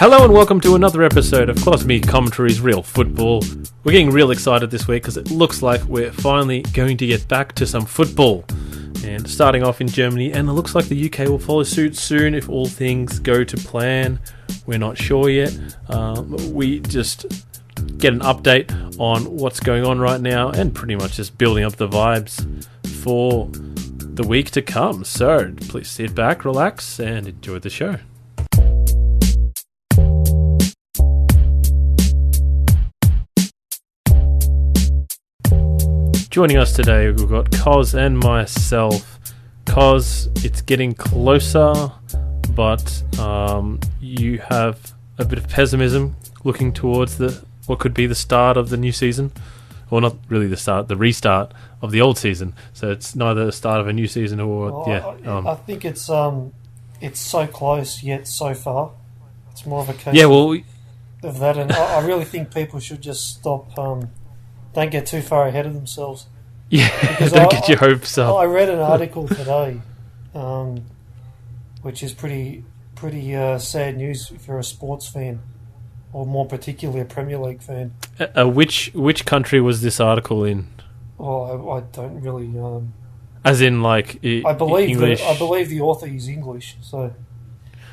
Hello and welcome to another episode of Cosmic Commentary's Real Football. We're getting real excited this week because it looks like we're finally going to get back to some football. And starting off in Germany, and it looks like the UK will follow suit soon if all things go to plan. We're not sure yet. We just get an update on what's going on right now and pretty much just building up the vibes for the week to come. So please sit back, relax, and enjoy the show. Joining us today, we've got Cos and myself. Cos, it's getting closer, but you have a bit of pessimism looking towards what could be the start of the new season. Well, not really the start, the restart of the old season. So it's neither the start of a new season or, I think it's so close yet so far. It's more of a case of that, and I really think people should just stop. Don't get too far ahead of themselves. Yeah, because don't get your hopes up. I read an article today, which is pretty sad news if you're a sports fan, or more particularly a Premier League fan. Which country was this article in? Oh, I don't really. As in, like, I believe English. I believe the author is English, so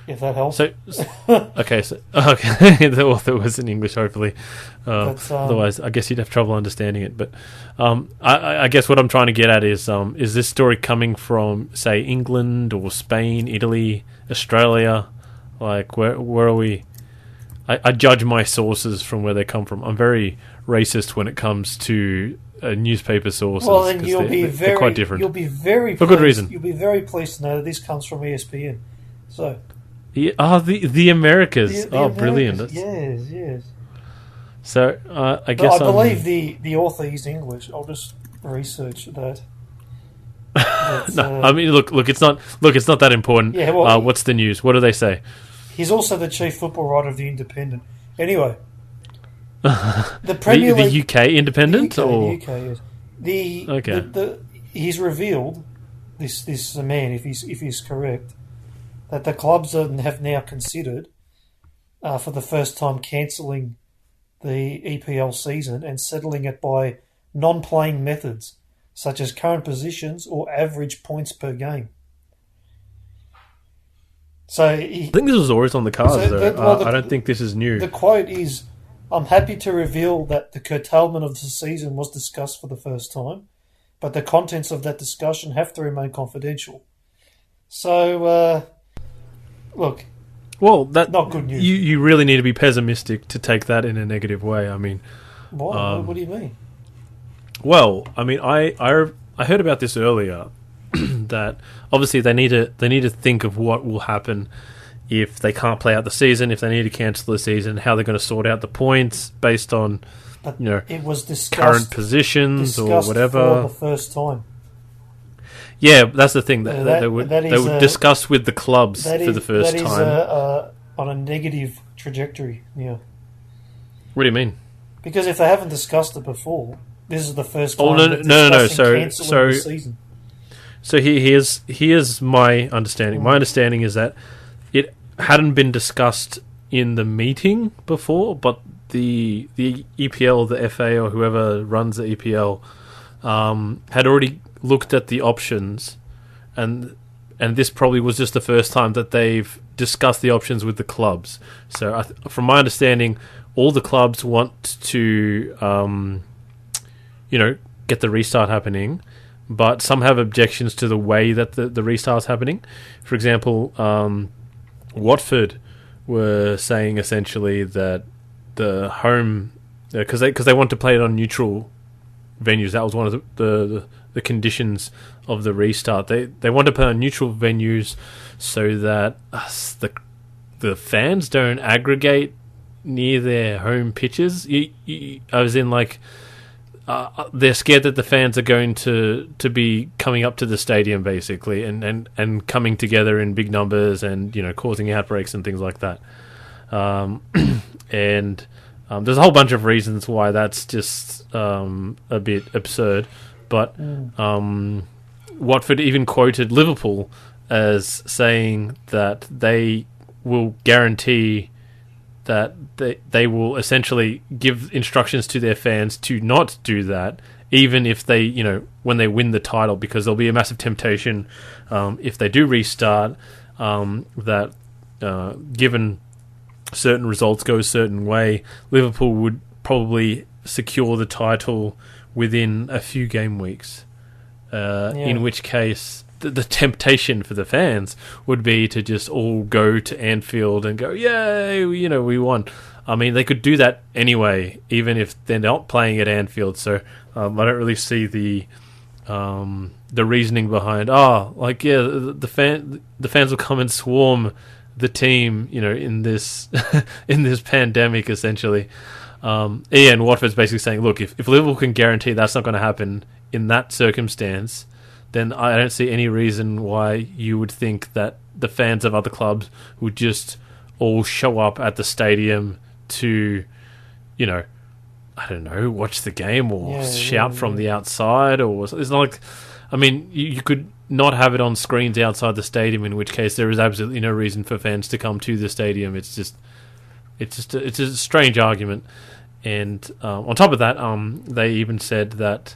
if that helps. Okay, the author was in English, hopefully. Otherwise, I guess you'd have trouble understanding it. But I guess what I'm trying to get at is this story coming from, say, England or Spain, Italy, Australia? Like, where are we? I judge my sources from where they come from. I'm very racist when it comes to newspaper sources. Well, then they're quite different. You'll be very for good reason. You'll be very pleased to know that this comes from ESPN. So. Yeah, the Americas. The Americas. Brilliant. Yes. So, I guess I believe the author is English. I'll just research that. No, I mean, look, it's not that important. Yeah, well, what's the news? What do they say? He's also the chief football writer of the Independent. Anyway, the Premier the League, UK Independent, the UK, yes. He's revealed this man, if he's correct, that the clubs have now considered for the first time cancelling the EPL season and settling it by non-playing methods, such as current positions or average points per game. So I think this was always on the cards, though. I don't think this is new. The quote is, "I'm happy to reveal that the curtailment of the season was discussed for the first time, but the contents of that discussion have to remain confidential." So, look, well, that's not good news. You really need to be pessimistic to take that in a negative way. I mean, what do you mean? Well, I mean, I heard about this earlier. That obviously they need to think of what will happen if they can't play out the season, if they need to cancel the season, how they're going to sort out the points based on it was current positions or whatever for the first time. Yeah, that's the thing that they would discuss with the clubs for the first time. That is on a negative trajectory. Yeah. What do you mean? Because if they haven't discussed it before, this is the first time. No. So the season. So here's my understanding. My understanding is that it hadn't been discussed in the meeting before, but the EPL, the FA, or whoever runs the EPL, had already looked at the options, and this probably was just the first time that they've discussed the options with the clubs. So from my understanding, all the clubs want to, get the restart happening. But some have objections to the way that the restart's happening. For example, Watford were saying essentially that the home, because they want to play it on neutral venues. That was one of the conditions of the restart. They want to play on neutral venues so that the fans don't aggregate near their home pitches. I was in like. They're scared that the fans are going to be coming up to the stadium basically and coming together in big numbers and causing outbreaks and things like that. And there's a whole bunch of reasons why that's just a bit absurd. But Watford even quoted Liverpool as saying that they will guarantee that they will essentially give instructions to their fans to not do that, even if they, when they win the title, because there'll be a massive temptation if they do restart, that given certain results go a certain way, Liverpool would probably secure the title within a few game weeks. In which case, the temptation for the fans would be to just all go to Anfield and go, yay, we won. I mean, they could do that anyway, even if they're not playing at Anfield. So I don't really see the reasoning behind. The fans will come and swarm the team, in this in this pandemic, essentially. Ian Watford's basically saying, look, if Liverpool can guarantee that's not going to happen in that circumstance, then I don't see any reason why you would think that the fans of other clubs would just all show up at the stadium to, I don't know, watch the game or shout from the outside. Or it's not like, I mean, you could not have it on screens outside the stadium, in which case there is absolutely no reason for fans to come to the stadium. It's a strange argument. And on top of that, they even said that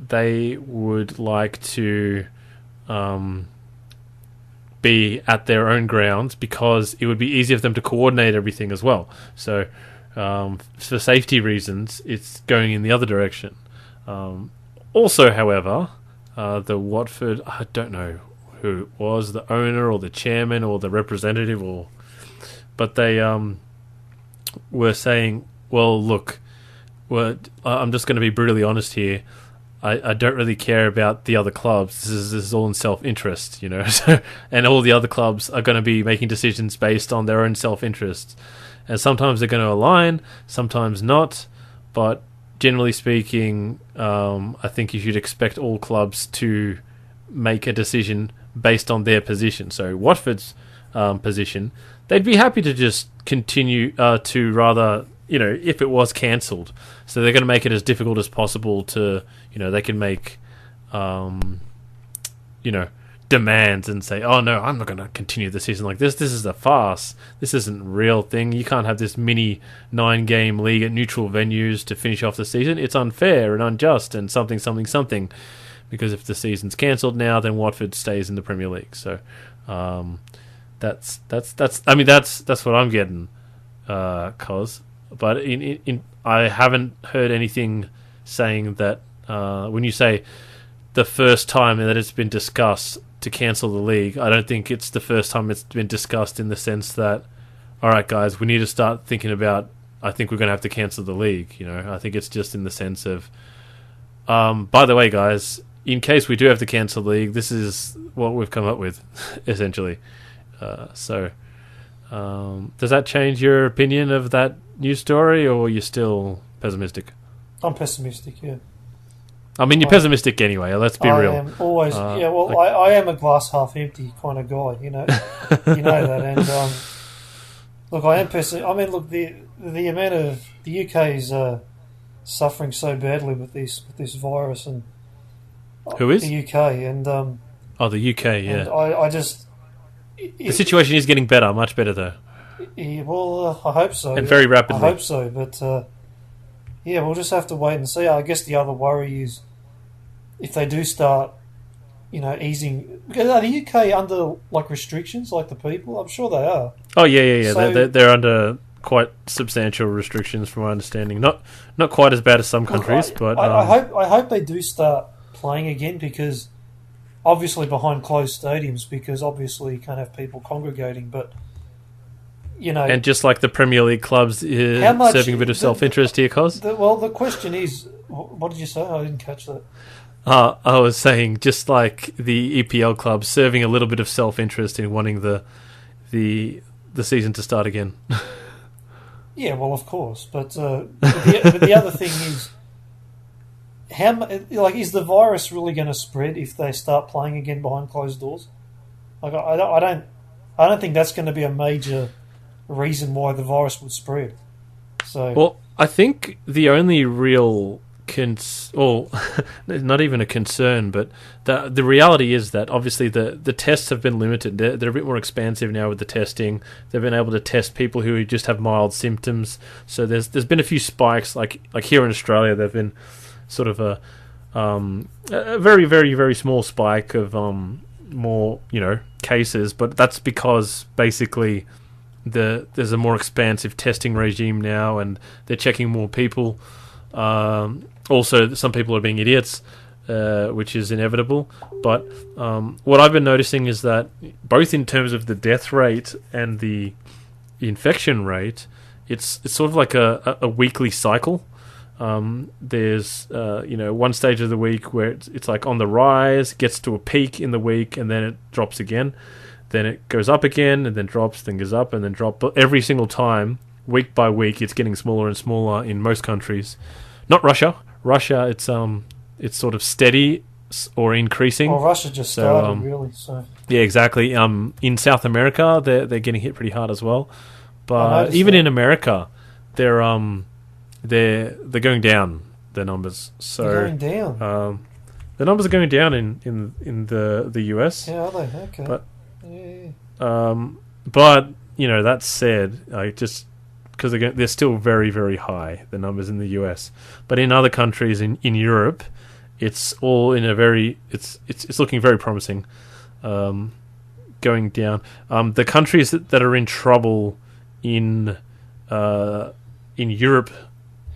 they would like to be at their own grounds because it would be easier for them to coordinate everything as well. So for safety reasons, it's going in the other direction. Also, however, the Watford, I don't know who it was, the owner or the chairman or the representative, but they were saying, well, look, I'm just going to be brutally honest here. I don't really care about the other clubs. This is all in self-interest, So, and all the other clubs are going to be making decisions based on their own self-interest. And sometimes they're going to align, sometimes not. But generally speaking, I think you should expect all clubs to make a decision based on their position. So Watford's position, they'd be happy to just continue to rather, if it was cancelled. So they're going to make it as difficult as possible to, they can make, demands and say, oh no, I'm not going to continue the season like this. This is a farce. This isn't a real thing. You can't have this mini 9-game league at neutral venues to finish off the season. It's unfair and unjust and something. Because if the season's cancelled now, then Watford stays in the Premier League. So that's what I'm getting, cause. But I haven't heard anything saying that when you say the first time that it's been discussed to cancel the league, I don't think it's the first time it's been discussed in the sense that, all right, guys, we need to start thinking about, I think we're going to have to cancel the league. I think it's just in the sense of, by the way, guys, in case we do have to cancel the league, this is what we've come up with, essentially. Does that change your opinion of that news story, or are you still pessimistic? I'm pessimistic, yeah. I mean, you're pessimistic anyway, let's be real. I am always, I am a glass half empty kind of guy, you know that. And look, I am pessimistic. I mean, look, the amount of the UK is suffering so badly with this virus, and who is the UK? And the UK, yeah. And I just the situation is getting better, much better though. Yeah, well, I hope so, and very rapidly. I hope so, but we'll just have to wait and see. I guess the other worry is if they do start, easing. Because are the UK under restrictions, like the people? I'm sure they are. Oh yeah. So, they're under quite substantial restrictions, from my understanding. Not quite as bad as some countries, but I hope they do start playing again, because obviously behind closed stadiums, because obviously you can't have people congregating, but. And just like the Premier League clubs, serving a bit of self-interest here, Cos? Well, the question is, what did you say? I didn't catch that. I was saying, just like the EPL clubs, serving a little bit of self-interest in wanting the season to start again. Yeah, well, of course, but the other thing is, is the virus really going to spread if they start playing again behind closed doors? I don't think that's going to be a major reason why the virus would spread. So, well, I think the only real not even a concern, but the reality is that obviously the tests have been limited. They're a bit more expansive now with the testing. They've been able to test people who just have mild symptoms. So there's been a few spikes, like here in Australia, there've been sort of a very, very, very small spike of more cases, but that's because basically there's a more expansive testing regime now, and they're checking more people. Also, some people are being idiots, which is inevitable. But what I've been noticing is that both in terms of the death rate and the infection rate, it's sort of like a weekly cycle. There's one stage of the week where it's like on the rise, gets to a peak in the week, and then it drops again. Then it goes up again, and then drops, then goes up, and then drops. But every single time, week by week, it's getting smaller and smaller in most countries. Not Russia. Russia, it's sort of steady or increasing. Well, Russia just started, really. So yeah, exactly. In South America, they're getting hit pretty hard as well. But even in America, they're going down, their numbers. So they're going down. The numbers are going down in the US. Yeah, are they? Okay. But yeah. But that said, just because they're still very, very high, the numbers in the US. But in other countries in Europe, it's all in a very it's looking very promising, going down. The countries that are in trouble in Europe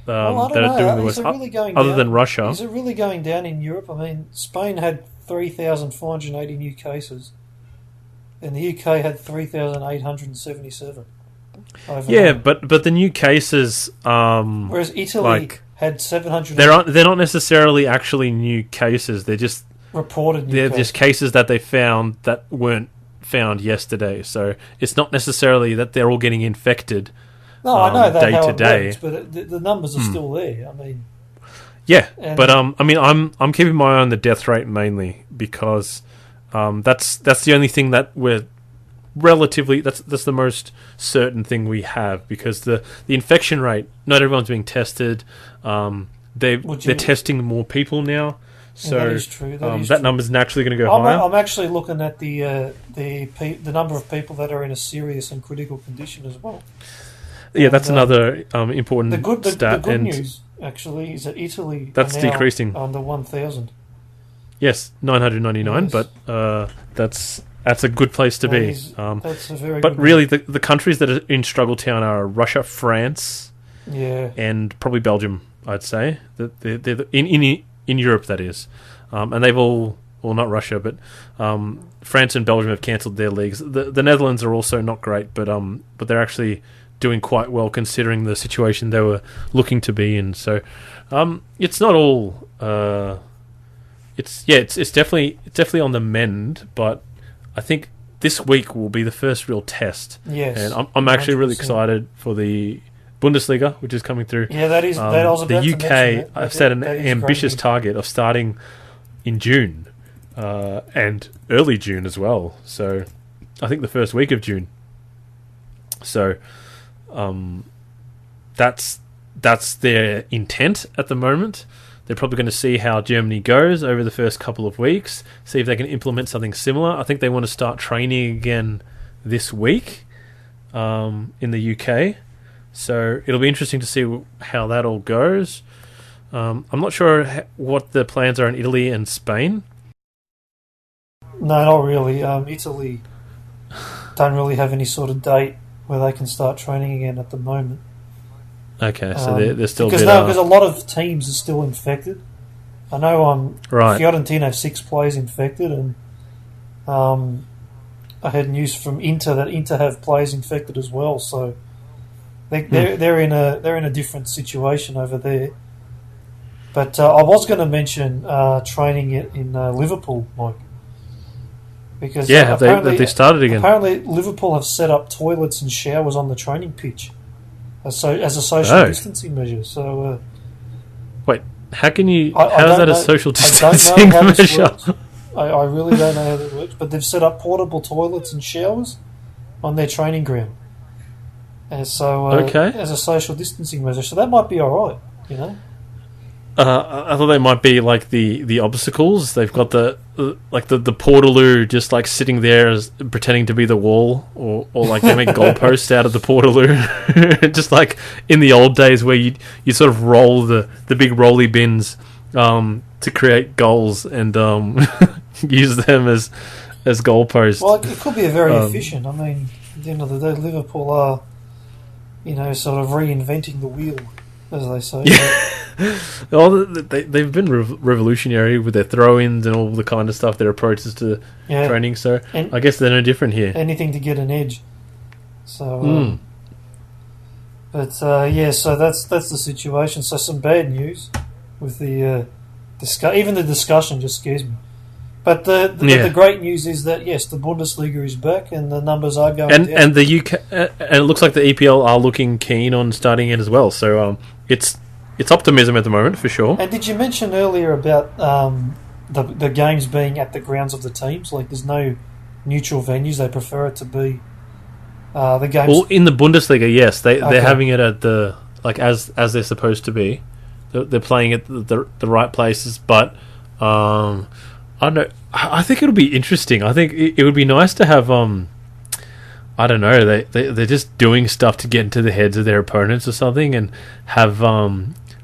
that are doing the worst, other than Russia. Is it really going down in Europe? I mean, Spain had 3,480 new cases, and the UK had 3,877. Yeah, but the new cases, whereas Italy had 700. They're not necessarily actually new cases. They're just reported. They're just cases that they found that weren't found yesterday. So it's not necessarily that they're all getting infected. No, I know that day how to it day, works, but the numbers are still there. I mean, yeah, but I mean, I'm keeping my eye on the death rate mainly because that's the only thing that we're relatively that's the most certain thing we have, because the infection rate, not everyone's being tested. They're testing more people now, so that is true. That number's naturally going to go higher. I'm actually looking at the number of people that are in a serious and critical condition as well. Yeah, that's another important stat. The good news actually is that Italy that's are now decreasing under 1,000. Yes, 999, yes. But that's a good place to be. That's a very. But really, the countries that are in struggle town are Russia, France, and probably Belgium. I'd say that they're in Europe, that is, and they've all, well, not Russia, but France and Belgium have cancelled their leagues. The Netherlands are also not great, but they're actually doing quite well considering the situation they were looking to be in. So it's not all. It's definitely on the mend, but I think this week will be the first real test. Yes, and I'm actually 100%. Really excited for the Bundesliga, which is coming through. Yeah, that is. That I was about the UK. To I've set an ambitious target of starting in June and early June as well. So I think the first week of June. So that's their intent at the moment. They're probably going to see how Germany goes over the first couple of weeks, see if they can implement something similar. I think they want to start training again this week in the UK. So it'll be interesting to see how that all goes. I'm not sure what the plans are in Italy and Spain. No, not really. Italy don't really have any sort of date where they can start training again at the moment. Okay, so they're still because a lot of teams are still infected. I know Fiorentina have 6 players infected, and I had news from Inter that Inter have players infected as well. So they're in a different situation over there. But I was going to mention training it in Liverpool, Mike. Because have they started again? Apparently, Liverpool have set up toilets and showers on the training pitch, as a social distancing measure. So, wait, how can you? How is that a social distancing measure? I really don't know how that works. But they've set up portable toilets and showers on their training ground, and so as a social distancing measure. So that might be all right, you know. I thought they might be like the obstacles. They've got the Portaloo just like sitting there as pretending to be the wall, or like they make goalposts out of the Portaloo, just like in the old days where you sort of roll the big rolly bins to create goals and use them as goalposts. Well, it could be very efficient. I mean, at the end of the day, Liverpool are, sort of reinventing the wheel, as they say. Yeah. Well, they've been revolutionary with their throw-ins and all the kind of stuff, their approaches to training. So I guess they're no different here. Anything to get an edge. So, so that's the situation. So some bad news with the even the discussion just scares me. But the great news is that yes, the Bundesliga is back and the numbers are going down. And the UK and it looks like the EPL are looking keen on starting it as well. So it's optimism at the moment for sure. And did you mention earlier about the games being at the grounds of the teams? Like there's no neutral venues; they prefer it to be the games. Well, in the Bundesliga, yes, they're having it at the as they're supposed to be. They're playing at the right places, but I don't know. I think it'll be interesting. I think it would be nice to have I don't know. They're just doing stuff to get into the heads of their opponents or something, and have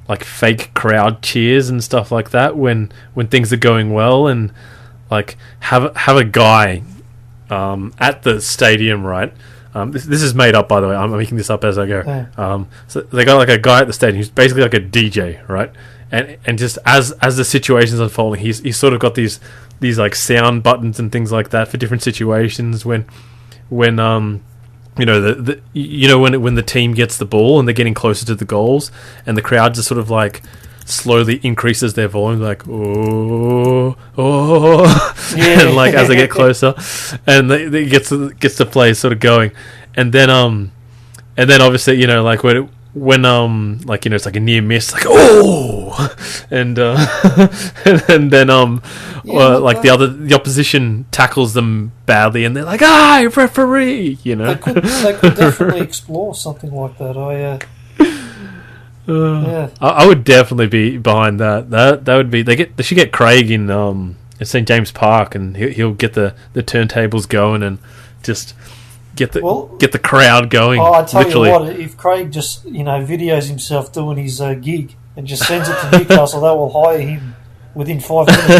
like fake crowd cheers and stuff like that when things are going well, and like have a guy at the stadium, right? This is made up, by the way. I'm making this up as I go. Yeah. So they got like a guy at the stadium who's basically like a DJ, right? And just as the situation's unfolding, he's sort of got these like sound buttons and things like that for different situations when when the when the team gets the ball and they're getting closer to the goals, and the crowd just sort of like slowly increases their volume, like oh, and like as they get closer, and they gets the play sort of going, and then obviously like when it's like a near miss, like and then like the opposition tackles them badly, and they're like, referee, They could definitely explore something like that. I would definitely be behind that. That would be they should get Craig in St James Park, and he'll get the turntables going and just get the crowd going. Oh, I tell you what, if Craig just videos himself doing his gig and just sends it to Newcastle, they will hire him within 5 minutes.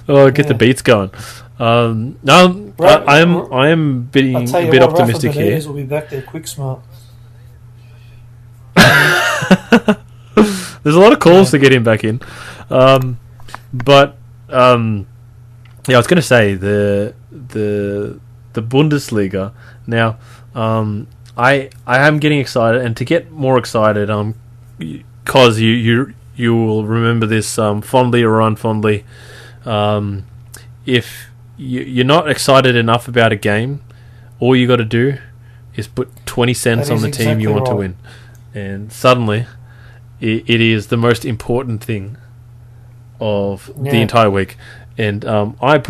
Get the beats going. No, I am being a bit optimistic here. Will be back there quick smart. There's a lot of calls to get him back in, but I was going to say the Bundesliga now. I am getting excited, and to get more excited, because you will remember this fondly or unfondly. If you're not excited enough about a game, all you got to do is put 20 cents on the team you want to win, and suddenly it is the most important thing of the entire week. And I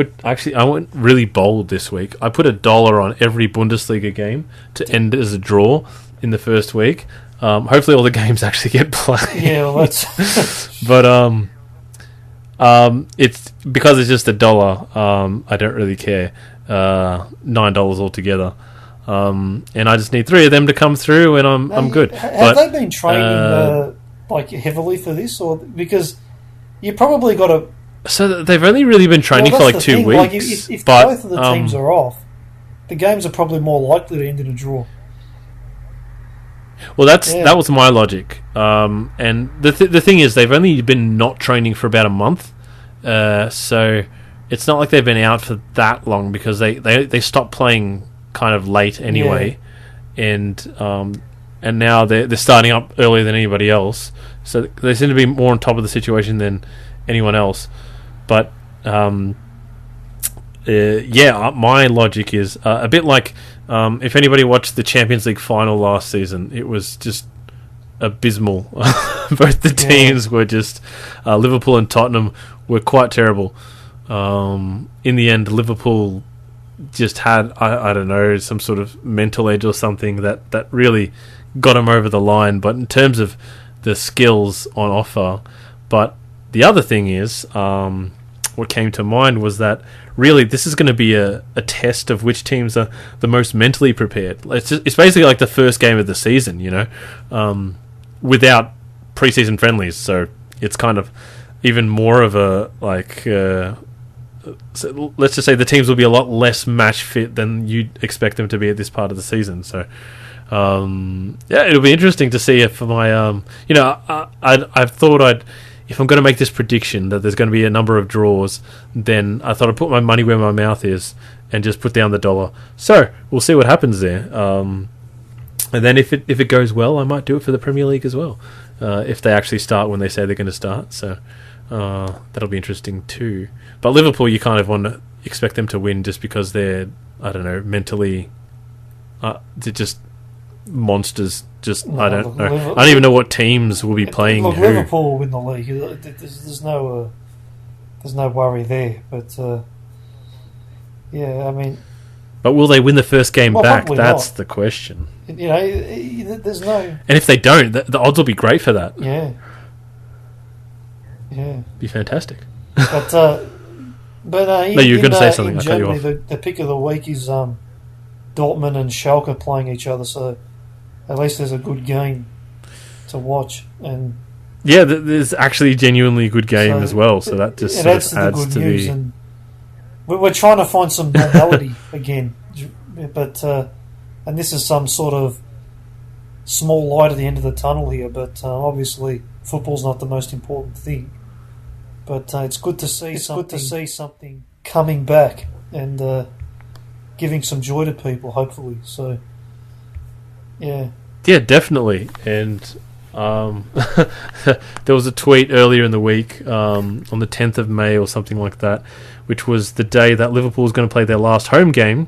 went really bold this week. I put $1 on every Bundesliga game to end as a draw in the first week. Hopefully all the games actually get played. Yeah, well, that's... But it's because it's just $1. I don't really care. $9 altogether. And I just need 3 of them to come through, and I'm good. Have they been training heavily for this, or because you probably got to? So they've only really been training for like 2 weeks. Like if both of the teams are off, the games are probably more likely to end in a draw. Well, that was my logic. And the thing is, they've only been not training for about a month, so it's not like they've been out for that long, because they stopped playing kind of late anyway, and now they're starting up earlier than anybody else, so they seem to be more on top of the situation than anyone else. But my logic is a bit like if anybody watched the Champions League final last season, it was just abysmal. Both the teams were just Liverpool and Tottenham were quite terrible. In the end, Liverpool just had I don't know, some sort of mental edge or something that really got them over the line. But in terms of the skills on offer. But the other thing is, what came to mind was that really this is going to be a test of which teams are the most mentally prepared. It's basically like the first game of the season, without preseason friendlies. So it's kind of even more of a so let's just say the teams will be a lot less match fit than you'd expect them to be at this part of the season. So it'll be interesting to see if my I've thought if I'm going to make this prediction that there's going to be a number of draws, then I thought I'd put my money where my mouth is and just put down the dollar. So we'll see what happens there. And then if it goes well, I might do it for the Premier League as well, if they actually start when they say they're going to start. So that'll be interesting too. But Liverpool, you kind of want to expect them to win just because they're, I don't know, mentally, they're just monsters. I don't know. I don't even know what teams will be playing. Look, Liverpool will win the league. There's no worry there. But I mean. But will they win the first game back? That's the question. There's no. And if they don't, the odds will be great for that. Yeah. Be fantastic. But no, you were going to say something. In Germany, the pick of the week is Dortmund and Schalke playing each other. So at least there's a good game to watch. And yeah, there's actually genuinely a good game as well. So that just sort of adds to the. And we're trying to find some normality again, but and this is some sort of small light at the end of the tunnel here. But obviously, football's not the most important thing. But it's good to see something coming back and giving some joy to people, hopefully. So, yeah, definitely. And there was a tweet earlier in the week, on the 10th of May or something like that, which was the day that Liverpool was going to play their last home game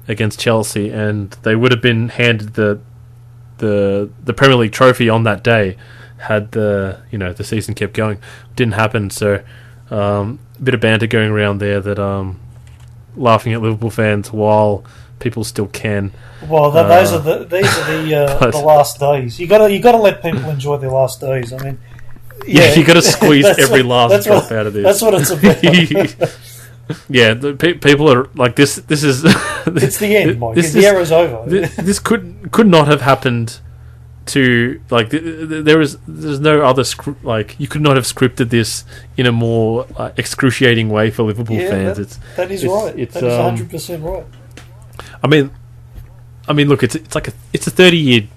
against Chelsea, and they would have been handed the Premier League trophy on that day had the season kept going. Didn't happen. So a bit of banter going around there that laughing at Liverpool fans while people still can. Well, these are the last days. You got to let people enjoy their last days. I mean, you got to squeeze every last drop out of this. That's what it's about. Yeah, people are like this. This is it's the end, Mike. The era's over. This could not have happened. To there's no other script. You could not have scripted this in a more excruciating way for Liverpool fans. That is right. That is 100% right. I mean, look, it's a 30-year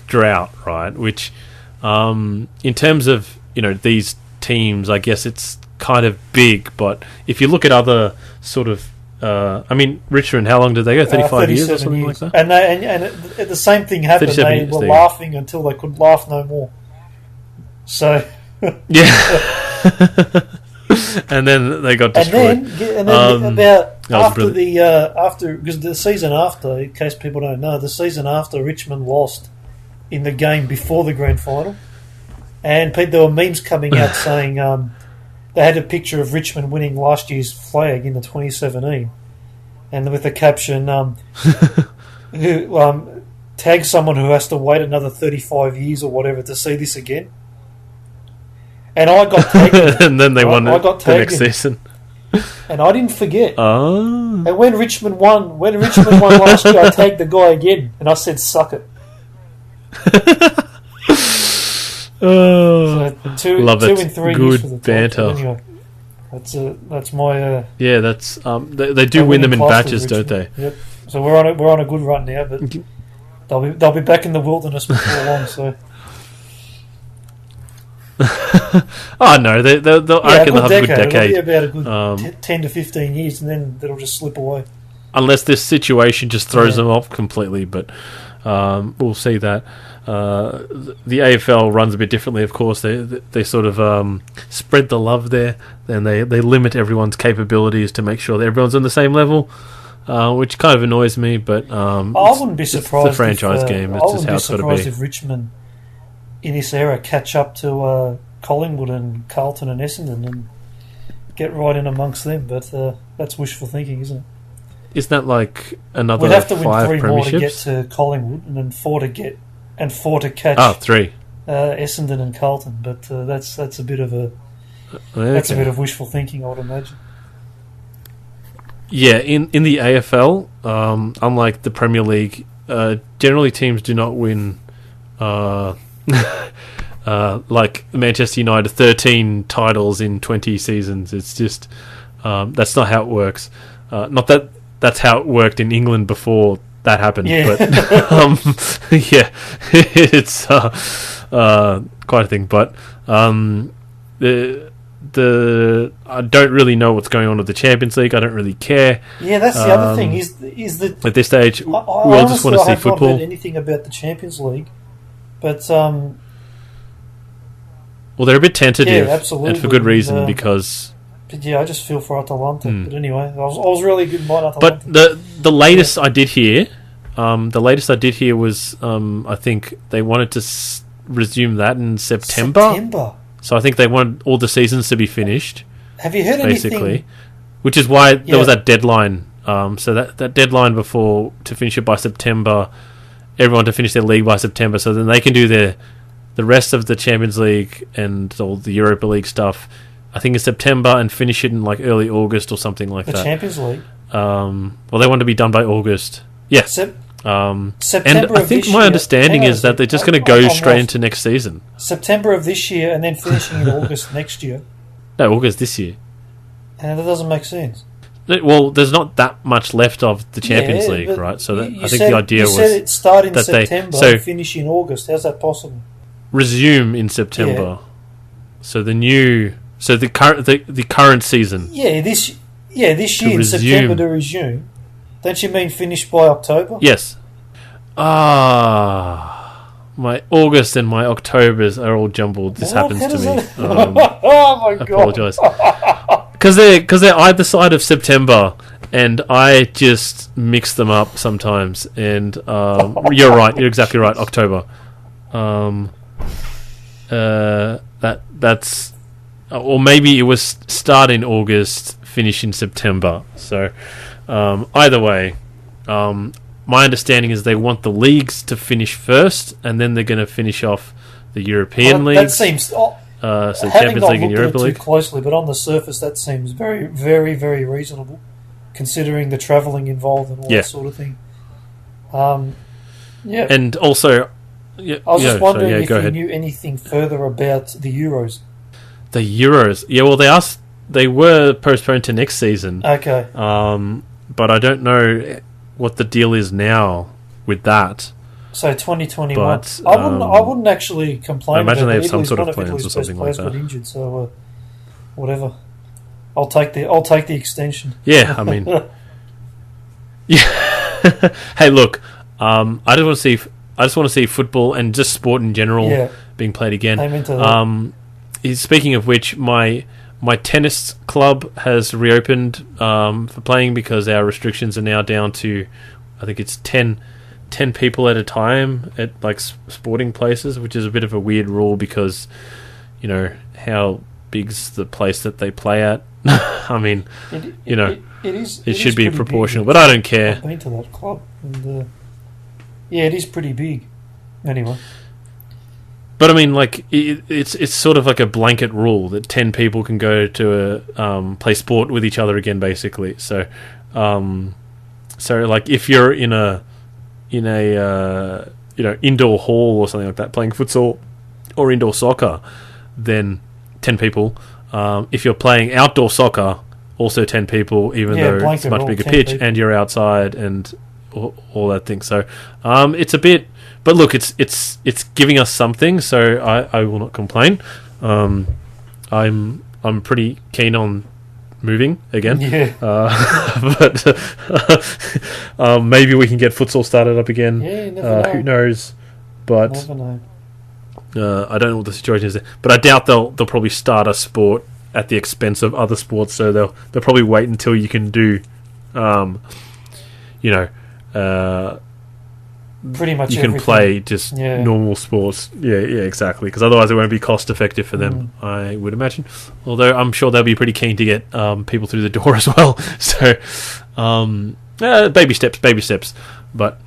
drought, right? Which, in terms of these teams, I guess it's kind of big. But if you look at other sort of Richmond, how long did they go? 35 years or something like that? And the same thing happened. They were laughing until they could laugh no more. So... yeah. And then they got destroyed. And then because the season after, in case people don't know, the season after Richmond lost in the game before the grand final. And there were memes coming out saying... they had a picture of Richmond winning last year's flag in the 2017, and with the caption, tag someone who has to wait another 35 years or whatever to see this again. And I got tagged. And then they won the next season. And I didn't forget. Oh. And when Richmond won last year, I tagged the guy again, and I said, "Suck it." So love it. 2 in 3 good years for the banter. Anyway, that's my. That's they do win them in batches, don't they? Yep. So we're on a good run now, but they'll be back in the wilderness before long. So. Oh no, I reckon they'll have a good decade. It'll be about a good 10 to 15 years, and then it'll just slip away. Unless this situation just throws them off completely, but we'll see that. The AFL runs a bit differently, of course. They sort of spread the love there, and they limit everyone's capabilities to make sure that everyone's on the same level, which kind of annoys me. But I wouldn't be surprised. It's the franchise game. It's just how it's got to be. I wouldn't be surprised if Richmond, in this era, catch up to Collingwood and Carlton and Essendon and get right in amongst them. But that's wishful thinking, isn't it? Isn't that like another 5 We'd have to win 3 premierships? more to get to Collingwood, and then 4 to catch. Oh, 3. Essendon and Carlton, but that's a bit of That's a bit of wishful thinking, I would imagine. Yeah, in the AFL, unlike the Premier League, generally teams do not win. Like Manchester United, 13 titles in 20 seasons. It's just that's not how it works. Not that that's how it worked in England before that happened, but yeah, it's quite a thing. But the I don't really know what's going on with the Champions League. I don't really care. Yeah, that's the other thing. Is that at this stage we'll just want to see football. I haven't heard anything about the Champions League, but well, they're a bit tentative, yeah, absolutely, and for good reason because. But yeah, I just feel for Atalanta. But anyway, I was really good in Atalanta. But the latest I did hear, was I think they wanted to resume that in September. So I think they wanted all the seasons to be finished. Have you heard basically, anything? Which is why there was that deadline. So that deadline before to finish it by September, everyone to finish their league by September, so then they can do the rest of the Champions League and all the Europa League stuff. I think in September and finish it in like early August or something like that. The Champions League. Well, they want to be done by August. Yeah. September. And I think my understanding is that they're just going to go straight into next season. September of this year and then finishing in August next year. No, August this year. And that doesn't make sense. Well, there's not that much left of the Champions League, right? So I think the idea was said it start in that September and finish in August. How's that possible? Resume in September. Yeah. So the current season. Yeah, this year in September to resume. Don't you mean finish by October? Yes. My August and my Octobers are all jumbled. This happens to me. Oh my god! I apologise. Because they're either side of September, and I just mix them up sometimes. And you're right. You're exactly right. October. That's or maybe it was start in August, finish in September. So either way, my understanding is they want the leagues to finish first, and then they're going to finish off the European leagues. That seems so Champions League and Europa League. Too closely, but on the surface, that seems very, very, very reasonable, considering the travelling involved and all that sort of thing. Yeah, and also, I was just wondering if you knew anything further about the Euros. The Euros, yeah. Well, they were postponed to next season. Okay. But I don't know what the deal is now with that. So 2021. But, I wouldn't actually complain. I imagine they have Italy's some sort of plans or something like that. Injured, so whatever. I'll take the extension. Yeah, I mean, yeah. Hey, look, I just want to see football and just sport in general being played again. I'm into that. Speaking of which, my tennis club has reopened for playing because our restrictions are now down to, I think it's 10 people at a time at like sporting places, which is a bit of a weird rule because, you know, how big's the place that they play at? I mean, it should be proportional, but I don't care. I've been to that club, and it is pretty big. Anyway. But I mean, like it's sort of like a blanket rule that 10 people can go to play sport with each other again, basically. So, like if you're in a indoor hall or something like that playing futsal or indoor soccer, then 10 people. If you're playing outdoor soccer, also 10 people, even though it's a much bigger pitch people. And you're outside and all that thing. So it's a bit. But look, it's giving us something, so I will not complain. I'm pretty keen on moving again. Yeah. But maybe we can get futsal started up again. Yeah, never know. Who knows? But never know. I don't know what the situation is there. But I doubt they'll probably start a sport at the expense of other sports. So they'll probably wait until you can do, pretty much you can play just normal sports. Yeah, exactly. Because otherwise it won't be cost effective for them, I would imagine. Although I'm sure they'll be pretty keen to get people through the door as well. So, baby steps. But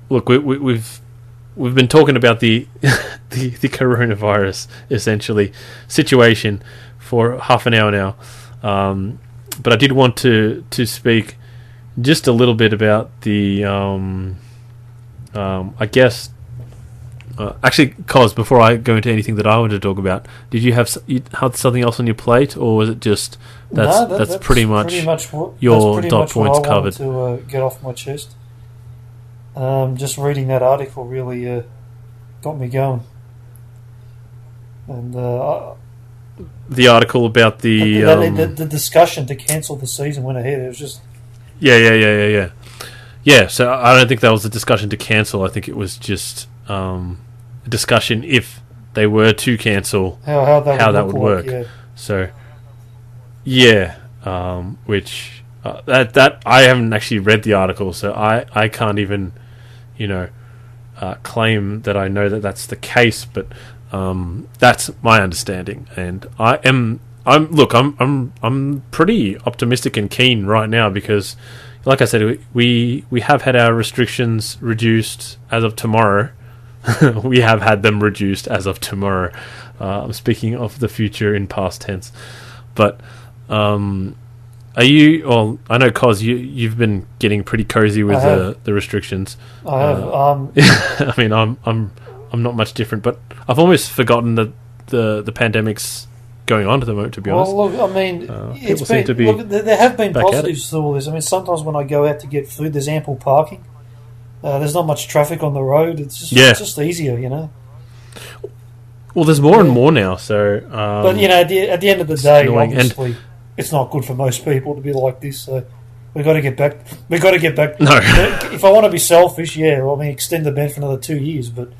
look, we've we've been talking about the the coronavirus essentially situation for half an hour now, but I did want to speak just a little bit about the I guess. Actually, Cos, before I go into anything that I wanted to talk about, did you have something else on your plate, or was it just that's pretty much your dot points covered? To get off my chest. Just reading that article really got me going, and the article about the discussion to cancel the season went ahead. It was just yeah. So I don't think that was a discussion to cancel. I think it was just a discussion if they were to cancel how that would work. Yeah. So yeah, which that I haven't actually read the article, so I can't even claim that I know that that's the case, but that's my understanding, and I'm pretty optimistic and keen right now because, like I said, we have had our restrictions reduced as of tomorrow. We have had them reduced as of tomorrow. I'm speaking of the future in past tense, but are you? Well, I know, Cos, you've been getting pretty cozy with the restrictions. I have. I mean, I'm not much different, but I've almost forgotten that the pandemic's going on at the moment. To be honest, well, look, I mean, there have been positives to all this. I mean, sometimes when I go out to get food, there's ample parking. There's not much traffic on the road. It's just easier, Well, there's more and more now. So, but at the end of the day, obviously, it's not good for most people to be like this. So we've got to get back. No. If I want to be selfish, extend the ban for another 2 years. But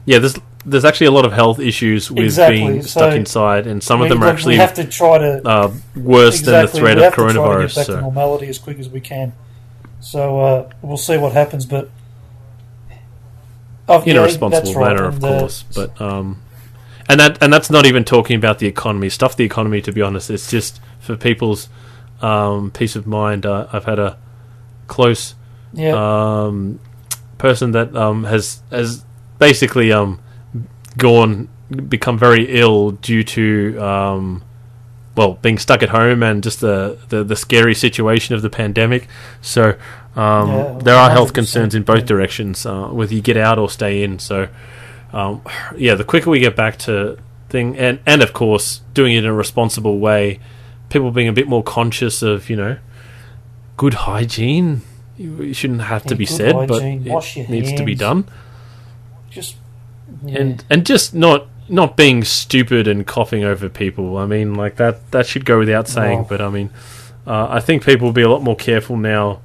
there's actually a lot of health issues with being stuck inside, and some of them are actually we have to try to worse than the threat of coronavirus. Try to get back to normality as quick as we can. So we'll see what happens, but in a responsible manner, of course. But and that's not even talking about the economy. Stuff the economy, to be honest. It's just for people's peace of mind. I've had a close person that has basically become very ill due to being stuck at home and just the scary situation of the pandemic. So there are health concerns in both directions, whether you get out or stay in. So the quicker we get back to thing, and of course doing it in a responsible way, people being a bit more conscious of good hygiene. It shouldn't have to be said, but it needs to be done. And just not being stupid and coughing over people. I mean, like that should go without saying. No. But I mean, I think people will be a lot more careful now,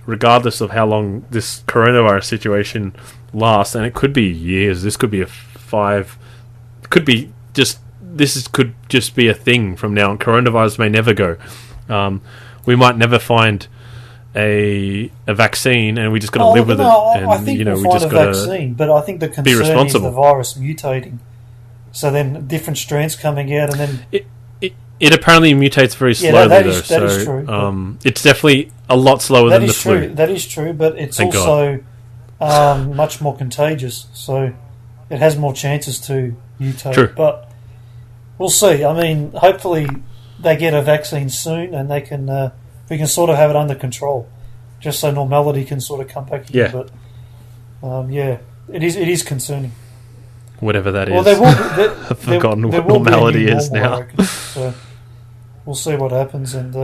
regardless of how long this coronavirus situation lasts. And it could be years. This could be could just be a thing from now on. Coronavirus may never go. We might never find a vaccine, and we just got to live with it. And I think we'll find a vaccine, but I think the concern is the virus mutating. So then different strands coming out, and then it apparently mutates very slowly. That is true. It's definitely a lot slower than the flu. That is true, but it's also much more contagious. So it has more chances to mutate. True. But we'll see. I mean, hopefully they get a vaccine soon, and they can. We can sort of have it under control, just so normality can sort of come back here. Yeah. But it is concerning. Whatever that is. Well, I've forgotten what normality is now. So we'll see what happens. And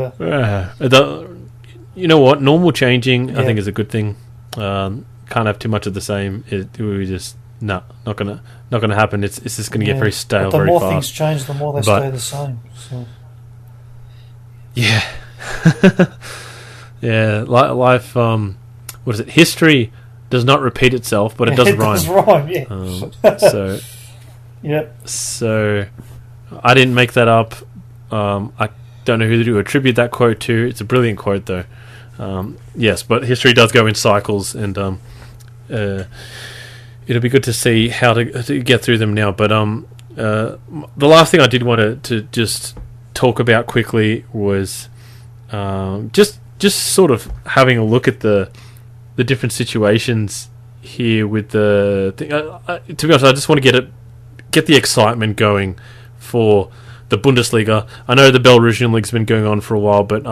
you know what? Normal changing, I think, is a good thing. Can't have too much of the same. We just not gonna happen. It's just gonna get very stale very fast. The more things change, the more they stay the same. So. Yeah. Yeah, life. What is it? History does not repeat itself, but it does rhyme. It does rhyme, yeah. So, yep. So, I didn't make that up. I don't know who to attribute that quote to. It's a brilliant quote, though. Yes, but history does go in cycles, and it'll be good to see how to get through them now. But the last thing I did want to just talk about quickly was just sort of having a look at the the different situations here with the thing. To be honest, I just want to get the excitement going for the Bundesliga. I know the Belarusian league's been going on for a while, but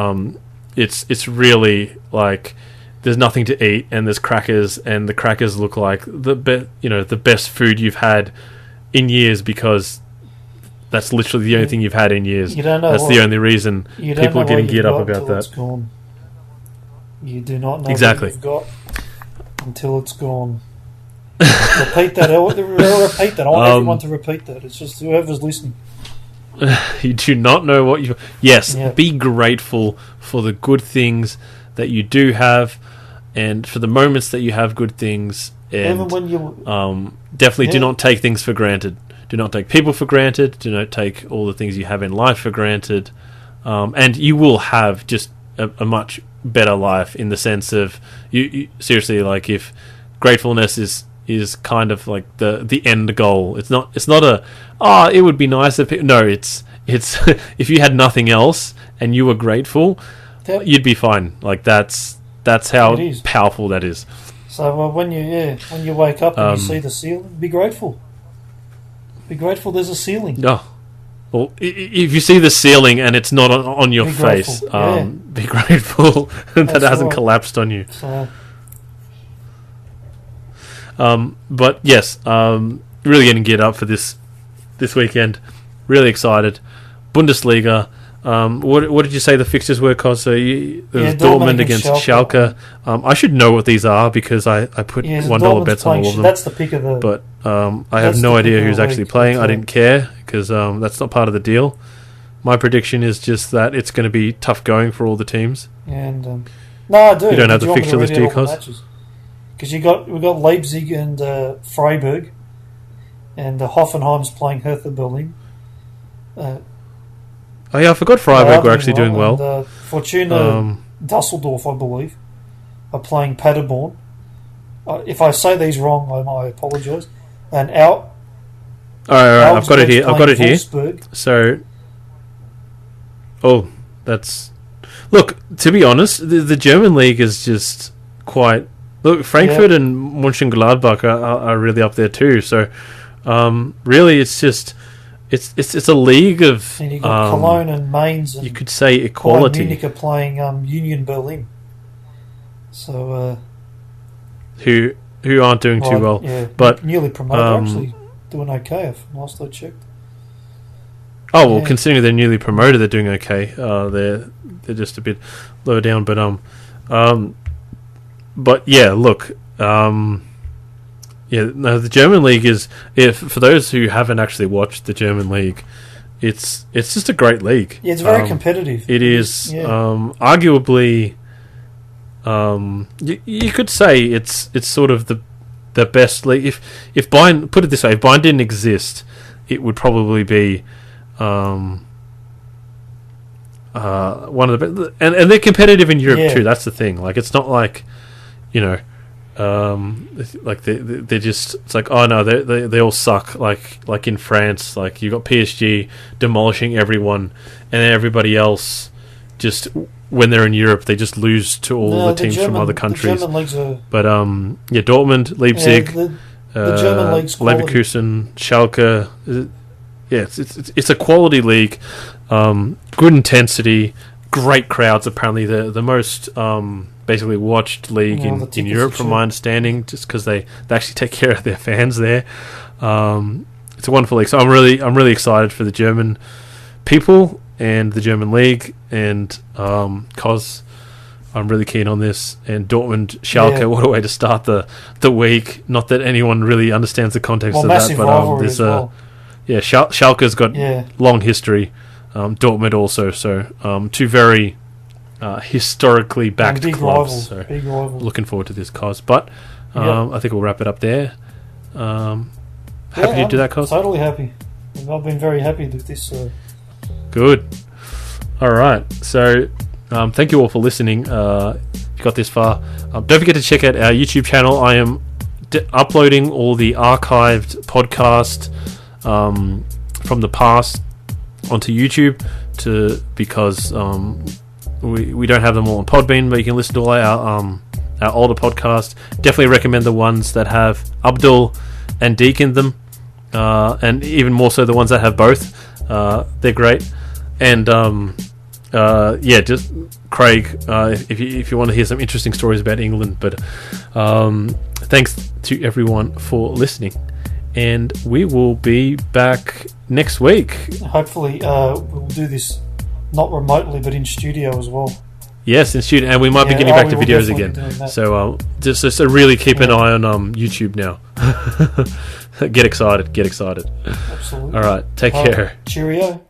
it's really like there's nothing to eat, and there's crackers, and the crackers look like the best food you've had in years, because that's literally the only thing you've had in years. You don't know that's the only reason people are getting geared up about that. You do not know exactly what you've got until it's gone. Repeat that. Repeat that. I want everyone to repeat that. It's just whoever's listening. You do not know what you... Yes, be grateful for the good things that you do have, and for the moments that you have good things, and even when you definitely do not take things for granted. Do not take people for granted. Do not take all the things you have in life for granted, and you will have just a much better life, in the sense of you seriously, like, if gratefulness is kind of like the end goal. It's not it would be nice if it's if you had nothing else and you were grateful, you'd be fine. Like, that's how powerful that is. So when you wake up and you see the ceiling, be grateful. Be grateful there's a ceiling. No. Well, if you see the ceiling and it's not on your face, be grateful that it hasn't collapsed on you. So. But yes, really getting geared up for this weekend. Really excited. Bundesliga. What did you say the fixtures were, Cos? So there's Dortmund against Schalke. I should know what these are, because I put $1 bets on all of them. That's the pick of the... But I have no idea who's actually playing. I didn't care, because that's not part of the deal. My prediction is just that it's going to be tough going for all the teams. And no, I do. You don't have the fixture list, do you, Cos? Because we've got Leipzig and Freiburg, and Hoffenheim's playing Hertha Berlin. Oh yeah, I forgot Freiburg were actually doing well. And, Fortuna Dusseldorf, I believe, are playing Paderborn. If I say these wrong, I apologise. And All right, I've got it here. So, that's... Look, to be honest, the German league is just quite... Look, Frankfurt and Mönchengladbach are really up there too. So, really, it's just... It's a league of... And you've got Cologne and Mainz. And you could say equality. Munich are playing Union Berlin. So... who aren't doing too well. Yeah, but newly promoted, actually doing okay, last I checked. Oh, well, considering they're newly promoted, they're doing okay. They're just a bit lower down. But yeah, look... the German league is, for those who haven't actually watched the German league, it's just a great league. Yeah, it's very competitive. It is arguably, you could say it's sort of the best league. If Bayern, put it this way, if Bayern didn't exist, it would probably be one of the best. And they're competitive in Europe too. That's the thing. Like, it's not like, like they're just, it's like, oh no, they all suck, like in France, like you got PSG demolishing everyone, and then everybody else just, when they're in Europe, they just lose to all the teams from other countries. The German leagues are... But Dortmund, Leipzig, the German league's Leverkusen, Schalke, it's a quality league, good intensity, great crowds. Apparently the most basically watched league in Europe, from my understanding, just because they actually take care of their fans there. It's a wonderful league, so I'm really excited for the German people and the German league, and cause I'm really keen on this. And Dortmund, Schalke, what a way to start the week. Not that anyone really understands the context of that, but there's Schalke's got long history. Dortmund also, so two very historically backed big clubs. Rivals, big rivals. Looking forward to this, cause. But I think we'll wrap it up there. Happy to do that, cause. Totally happy. I've been very happy with this. Good. All right. So, thank you all for listening. If you got this far, don't forget to check out our YouTube channel. I am uploading all the archived podcast from the past onto YouTube because we don't have them all on Podbean, but you can listen to all our our older podcast. Definitely recommend the ones that have Abdul and Deke in them, and even more so the ones that have both. They're great. And just Craig, if you want to hear some interesting stories about England. But thanks to everyone for listening, and we will be back next week. Hopefully we'll do this not remotely but in studio as well. Yes, in studio, and we might be getting back to videos again. So just really keep an eye on YouTube now. Get excited. Absolutely. All right, take care. Cheerio.